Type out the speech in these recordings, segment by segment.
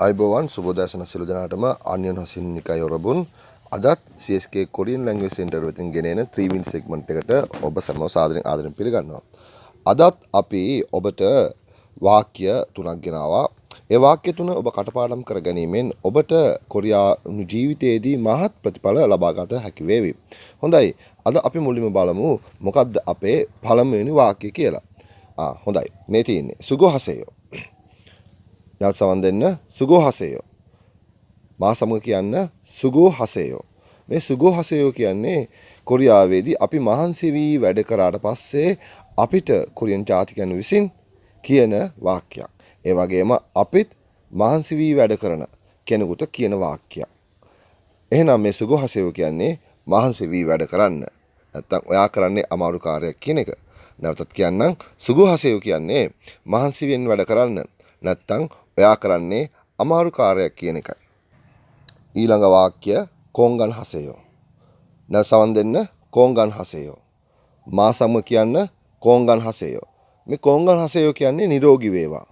අයිබෝවන් සුබෝදෑසන සියලු දෙනාටම ආන්‍යයන් හසින් නිකයි ඔරබුන් අදත් CSK Korean language center වෙතින් ගෙනෙන 3 minute segment එකට ඔබ සැමව සාදරයෙන් ආදරෙන් පිළිගන්නවා. අදත් අපි ඔබට වාක්‍ය තුනක් ගෙනාවා. ඒ වාක්‍ය තුන ඔබ කටපාඩම් කර ගැනීමෙන් ඔබට කොරියානු ජීවිතයේදී මහත් ප්‍රතිඵල ලබා ගත හැකි වේවි. හොඳයි. අද අපි මුලින්ම බලමු මොකක්ද අපේ පළමුවෙනි වාක්‍ය කියලා. හොඳයි. මේ තියෙන්නේ සුගෝහසෙයෝ. නැවත සමන් දෙන්න සුගෝහසෙයෝ. මා සමග කියන්න සුගෝහසෙයෝ. මේ සුගෝහසෙයෝ කියන්නේ කොරියාවේදී අපි මහන්සි වී වැඩ කරාට පස්සේ අපිට කොරියන් ජාතිකයන් විසින් කියන වාක්‍යයක්. ඒ වගේම අපිත් මහන්සි වී වැඩ කරන කෙනෙකුට කියන වාක්‍යයක්. එහෙනම් මේ සුගෝහසෙයෝ කියන්නේ මහන්සි වී වැඩ කරන්න. නැත්තම් ඔයා කරන්නේ අමාරු කාර්යයක් කියන එක. නැවතත් කියන්නම් සුගෝහසෙයෝ කියන්නේ මහන්සි වෙන්න වැඩ කරන්න. නැත්තම් ඔයා කරන්නේ අමාරු කාර්යයක් කියන එකයි. ඊළඟ වාක්‍ය කොංගන් හසෙයෝ. නැවත සමන් දෙන්න කොංගන් හසෙයෝ. මා සමග කියන්න කොංගන් හසෙයෝ. මේ කොංගන් හසෙයෝ කියන්නේ නිරෝගී වේවා.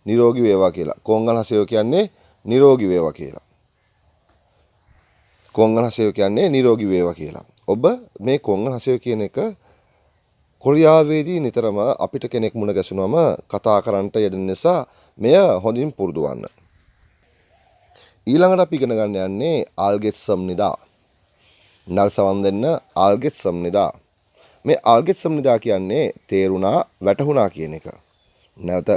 නිරෝගී වේවා කියලා. කොංගන් හසෙයෝ කියන්නේ නිරෝගී වේවා කියලා. කොංගන් හසෙයෝ කියන්නේ නිරෝගී වේවා කියලා. ඔබ මේ කොංගන් හසෙයෝ කියන එක කොරියාවේදී නිතරම අපිට කෙනෙක් මුණ ගැසුනම කතා කරන්නට යෙදෙන නිසා මෙය හොඳින් පුරුදු වන්න. ඊළඟට අපි ඉගෙන ගන්න යන්නේ ආල්ගෙත් සම්නිදා. නල් සමන් දෙන්න ආල්ගෙත් සම්නිදා. මේ ආල්ගෙත් සම්නිදා කියන්නේ තේරුණා වැටහුණා කියන එක. නැවත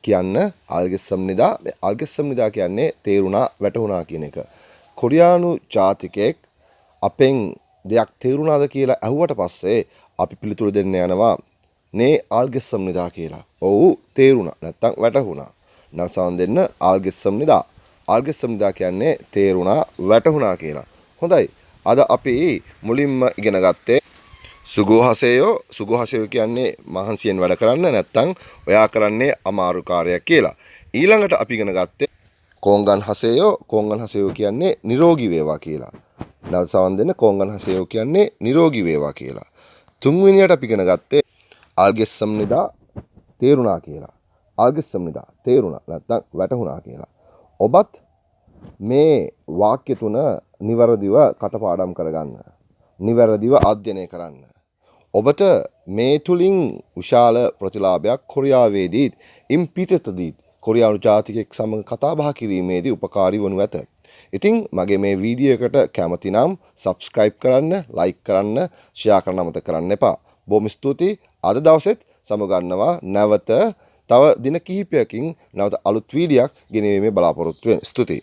කියන්න ආල්ගෙත් සම්නිදා. මේ ආල්ගෙත් සම්නිදා කියන්නේ තේරුණා වැටහුණා කියන එක. කොරියානු ජාතිකයෙක් අපෙන් දෙයක් තේරුණාද කියලා අහුවට පස්සේ අපි පිළිතුරු දෙන්න යනවා නේ ආල්ගෙත් සම්නිදා කියලා. ඔව් තේරුණා නැත්තම් වැටහුණා. නව සමන් දෙන්න ආල්ගෙත් සම්නිදා. ආල්ගෙත් සම්නිදා කියන්නේ තේරුණා වැටහුණා කියලා. හොඳයි. අද අපි මුලින්ම ඉගෙන ගත්තේ සුගෝහසෙයෝ. සුගෝහසෙයෝ කියන්නේ මහන්සියෙන් වැඩ කරන්න නැත්තම් ඔයා කරන්නේ අමාරු කාර්යයක් කියලා. ඊළඟට අපි ඉගෙන ගත්තේ කොංගන් හසෙයෝ. කොංගන් හසෙයෝ කියන්නේ නිරෝගී වේවා කියලා. නව සමන් දෙන්න කොංගන් හසෙයෝ කියන්නේ නිරෝගී වේවා කියලා. තුන්වෙනියට අපි ඉගෙන ගත්තේ ආල්ගෙත් සම්නිදා තේරුණා කියලා. ආල්ගෙත් සම්නිදා තේරුණා නැත්නම් වැටහුණා කියලා. ඔබත් මේ වාක්‍ය තුන නිවැරදිව කටපාඩම් කරගන්න. නිවැරදිව අධ්‍යයනය කරන්න. ඔබට මේ තුලින් විශාල ප්‍රතිලාභයක් කොරියාවේදී ඉන් පිටතදී කොරියානු ජාතිකයෙක් සමග කතා බහ කිරීමේදී උපකාරී වනු ඇත. ඉතින් මගේ මේ වීඩියෝ එකට කැමති නම් subscribe කරන්න, like කරන්න, share කරන්න අමතක කරන්න එපා. බොහොම ස්තුතියි. අද දවසෙත් සමගන්නවා නැවත තව දින කිහිපයකින් නැවත අලුත් වීඩියක් ගෙනීමේ බලාපොරොත්තු වෙන. ස්තුතියි.